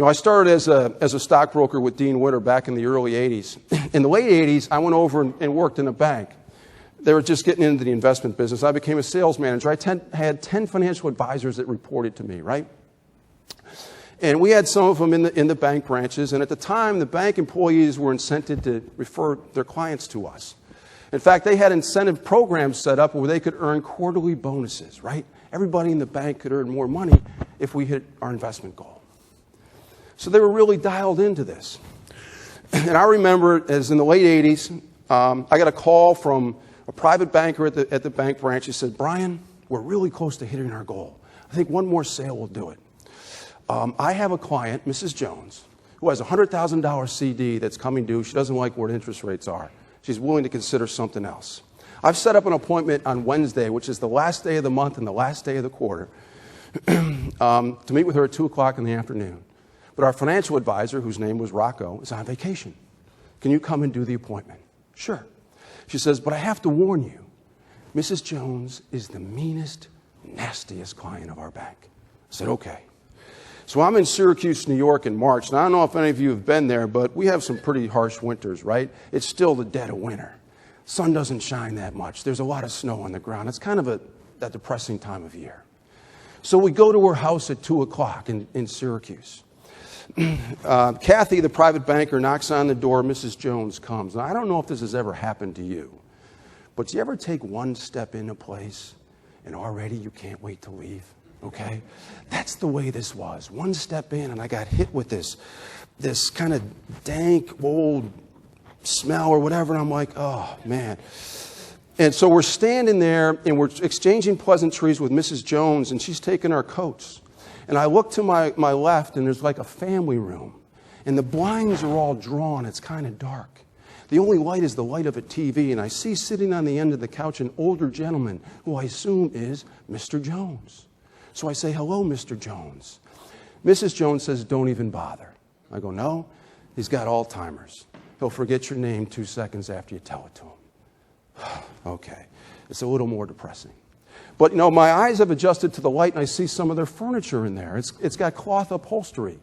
I started as a stockbroker with Dean Witter back in the early 80s. In the late 80s, I went over and worked in a bank. They were just getting into the investment business. I became a sales manager. I had 10 financial advisors that reported to me, right? And we had some of them in the bank branches. And at the time, the bank employees were incented to refer their clients to us. In fact, they had incentive programs set up where they could earn quarterly bonuses, right? Everybody in the bank could earn more money if we hit our investment goal. So they were really dialed into this. And I remember, as in the late 80s, I got a call from a private banker at the bank branch. He said, Brian, we're really close to hitting our goal. I think one more sale will do it. I have a client, Mrs. Jones, who has a $100,000 CD that's coming due. She doesn't like where interest rates are. She's willing to consider something else. I've set up an appointment on Wednesday, which is the last day of the month and the last day of the quarter, to meet with her at 2 o'clock in the afternoon. But our financial advisor, whose name was Rocco, is on vacation. Can you come and do the appointment? Sure. She says, but I have to warn you, Mrs. Jones is the meanest, nastiest client of our bank. I said, okay. So I'm in Syracuse, New York in March. And I don't know if any of you have been there, but we have some pretty harsh winters, right? It's still the dead of winter. Sun doesn't shine that much. There's a lot of snow on the ground. It's kind of that depressing time of year. So we go to her house at 2 o'clock in Syracuse. Kathy, the private banker, knocks on the door. Mrs. Jones comes. Now, I don't know if this has ever happened to you, but do you ever take one step into place and already you can't wait to leave? Okay? That's the way this was. One step in and I got hit with this kind of dank, old smell or whatever, and I'm like, oh, man. And so we're standing there and we're exchanging pleasantries with Mrs. Jones, and she's taking our coats. And I look to my left, and there's like a family room. And the blinds are all drawn. It's kind of dark. The only light is the light of a TV. And I see sitting on the end of the couch an older gentleman who I assume is Mr. Jones. So I say, hello, Mr. Jones. Mrs. Jones says, don't even bother. I go, no, he's got Alzheimer's. He'll forget your name 2 seconds after you tell it to him. Okay. It's a little more depressing. But, my eyes have adjusted to the light, and I see some of their furniture in there. It's got cloth upholstery.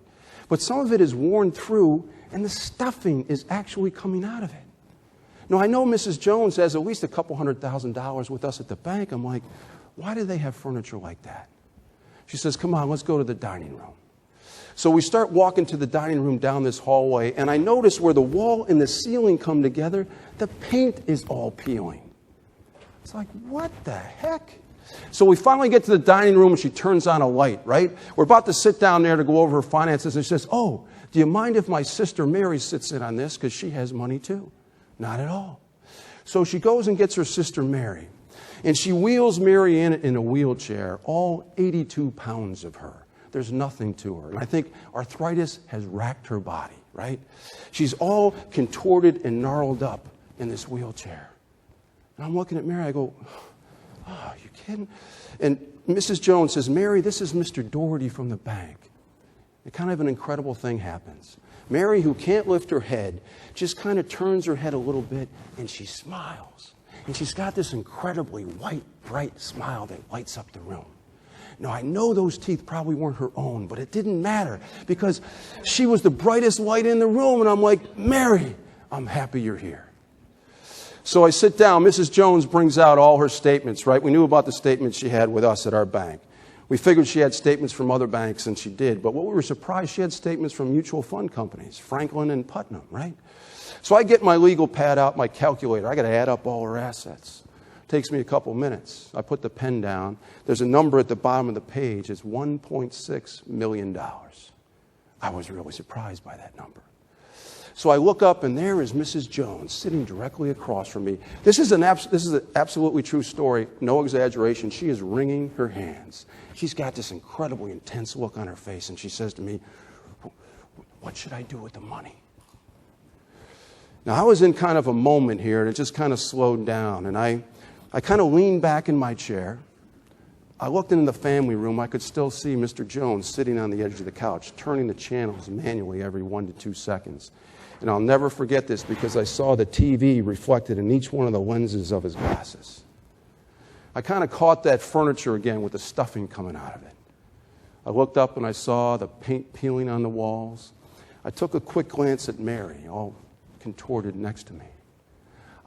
But some of it is worn through, and the stuffing is actually coming out of it. Now, I know Mrs. Jones has at least a couple $100,000 with us at the bank. I'm like, why do they have furniture like that? She says, come on, let's go to the dining room. So we start walking to the dining room down this hallway, and I notice where the wall and the ceiling come together, the paint is all peeling. It's like, what the heck? So we finally get to the dining room and she turns on a light, right? We're about to sit down there to go over her finances, and she says, oh, do you mind if my sister Mary sits in on this because she has money too? Not at all. So she goes and gets her sister Mary, and she wheels Mary in a wheelchair, all 82 pounds of her. There's nothing to her. And I think arthritis has racked her body, right? She's all contorted and gnarled up in this wheelchair. And I'm looking at Mary, I go, oh, are you kidding? And Mrs. Jones says, Mary, this is Mr. Doherty from the bank. And kind of an incredible thing happens. Mary, who can't lift her head, just kind of turns her head a little bit, and she smiles. And she's got this incredibly white, bright smile that lights up the room. Now, I know those teeth probably weren't her own, but it didn't matter because she was the brightest light in the room. And I'm like, Mary, I'm happy you're here. So I sit down. Mrs. Jones brings out all her statements, right? We knew about the statements she had with us at our bank. We figured she had statements from other banks, and she did. But what we were surprised, she had statements from mutual fund companies, Franklin and Putnam, right? So I get my legal pad out, my calculator. I got to add up all her assets. It takes me a couple minutes. I put the pen down. There's a number at the bottom of the page. It's $1.6 million. I was really surprised by that number. So I look up, and there is Mrs. Jones sitting directly across from me. This is an absolutely true story, no exaggeration. She is wringing her hands. She's got this incredibly intense look on her face, and she says to me, what should I do with the money? Now, I was in kind of a moment here, and it just kind of slowed down, and I kind of leaned back in my chair. I looked into the family room. I could still see Mr. Jones sitting on the edge of the couch, turning the channels manually every 1 to 2 seconds. And I'll never forget this because I saw the TV reflected in each one of the lenses of his glasses. I kind of caught that furniture again with the stuffing coming out of it. I looked up and I saw the paint peeling on the walls. I took a quick glance at Mary, all contorted next to me.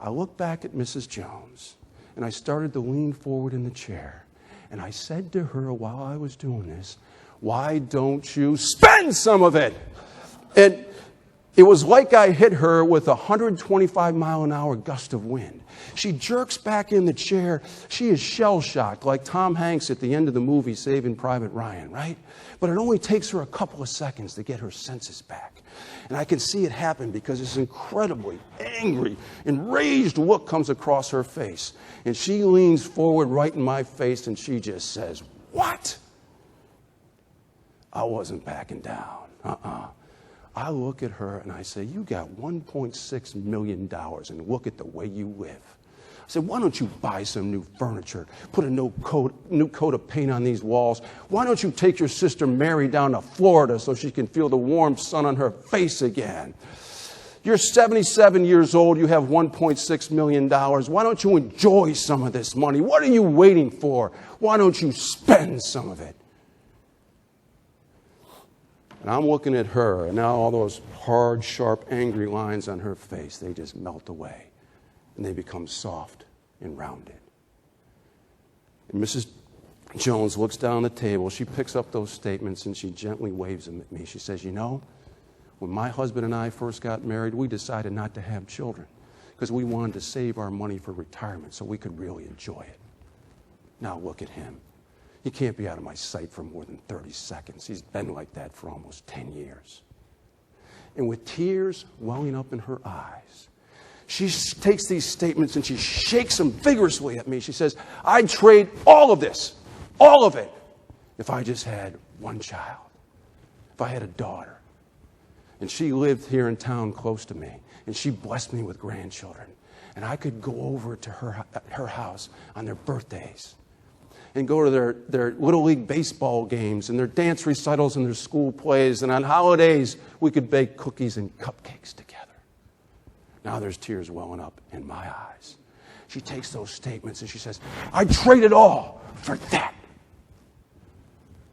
I looked back at Mrs. Jones, and I started to lean forward in the chair. And I said to her while I was doing this, "Why don't you spend some of it?" And it was like I hit her with a 125-mile-an-hour gust of wind. She jerks back in the chair. She is shell-shocked, like Tom Hanks at the end of the movie Saving Private Ryan, right? But it only takes her a couple of seconds to get her senses back. And I can see it happen because this incredibly angry, enraged look comes across her face. And she leans forward right in my face and she just says, "What?" I wasn't backing down. I look at her and I say, "You got $1.6 million and look at the way you live." I said, "Why don't you buy some new furniture, put a new coat of paint on these walls? Why don't you take your sister Mary down to Florida so she can feel the warm sun on her face again? You're 77 years old, you have $1.6 million. Why don't you enjoy some of this money? What are you waiting for? Why don't you spend some of it?" And I'm looking at her, and now all those hard, sharp, angry lines on her face, they just melt away, and they become soft and rounded. And Mrs. Jones looks down the table. She picks up those statements, and she gently waves them at me. She says, "You know, when my husband and I first got married, we decided not to have children because we wanted to save our money for retirement so we could really enjoy it. Now look at him. He can't be out of my sight for more than 30 seconds. He's been like that for almost 10 years. And with tears welling up in her eyes, she takes these statements and she shakes them vigorously at me. She says, "I'd trade all of this, all of it, if I just had one child, if I had a daughter. And she lived here in town close to me, and she blessed me with grandchildren. And I could go over to her house on their birthdays and go to their Little League baseball games and their dance recitals and their school plays. And on holidays, we could bake cookies and cupcakes together." Now there's tears welling up in my eyes. She takes those statements and she says, "I'd trade it all for that."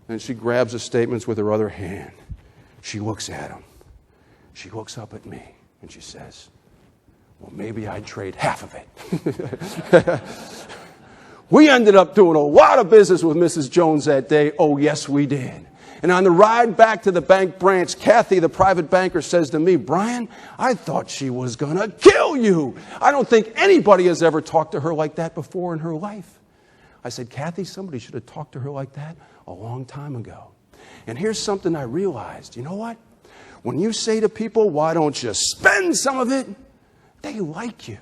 And she grabs the statements with her other hand. She looks at them. She looks up at me and she says, "Well, maybe I'd trade half of it." We ended up doing a lot of business with Mrs. Jones that day. Oh, yes, we did. And on the ride back to the bank branch, Kathy, the private banker, says to me, "Brian, I thought she was going to kill you. I don't think anybody has ever talked to her like that before in her life." I said, "Kathy, somebody should have talked to her like that a long time ago." And here's something I realized. You know what? When you say to people, "Why don't you spend some of it?" they like you.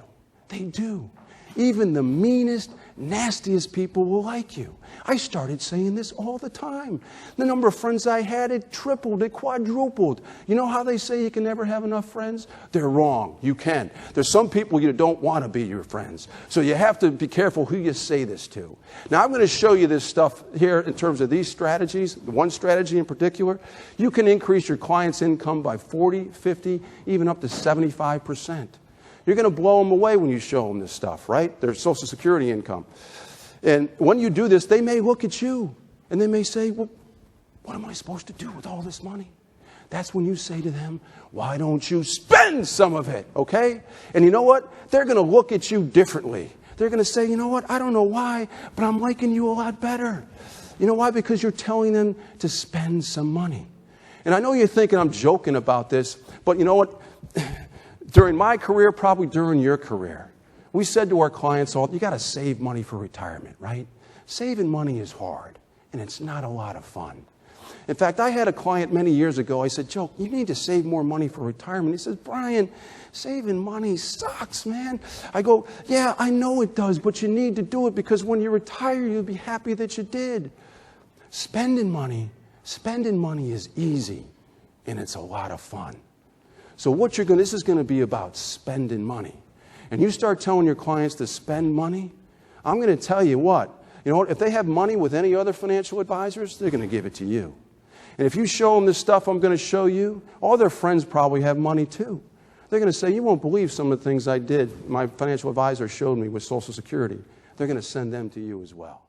They do. Even the meanest, nastiest people will like you. I started saying this all the time. The number of friends I had, it tripled, it quadrupled. You know how they say you can never have enough friends? They're wrong. You can. There's some people you don't want to be your friends. So you have to be careful who you say this to. Now, I'm going to show you this stuff here in terms of these strategies. One strategy in particular, you can increase your client's income by 40, 50, even up to 75%. You're going to blow them away when you show them this stuff, right? Their Social Security income. And when you do this, they may look at you and they may say, "Well, what am I supposed to do with all this money?" That's when you say to them, "Why don't you spend some of it?" Okay? And you know what? They're going to look at you differently. They're going to say, "You know what? I don't know why, but I'm liking you a lot better." You know why? Because you're telling them to spend some money. And I know you're thinking I'm joking about this, but you know what? During my career, probably during your career, we said to our clients all, "You got to save money for retirement," right? Saving money is hard, and it's not a lot of fun. In fact, I had a client many years ago. I said, "Joe, you need to save more money for retirement." He says, "Brian, saving money sucks, man." I go, "Yeah, I know it does, but you need to do it because when you retire, you'll be happy that you did." Spending money is easy, and it's a lot of fun. So this is going to be about spending money. And you start telling your clients to spend money, I'm going to tell you what, if they have money with any other financial advisors, they're going to give it to you. And if you show them this stuff I'm going to show you, all their friends probably have money too. They're going to say, "You won't believe some of the things I did, my financial advisor showed me with Social Security." They're going to send them to you as well.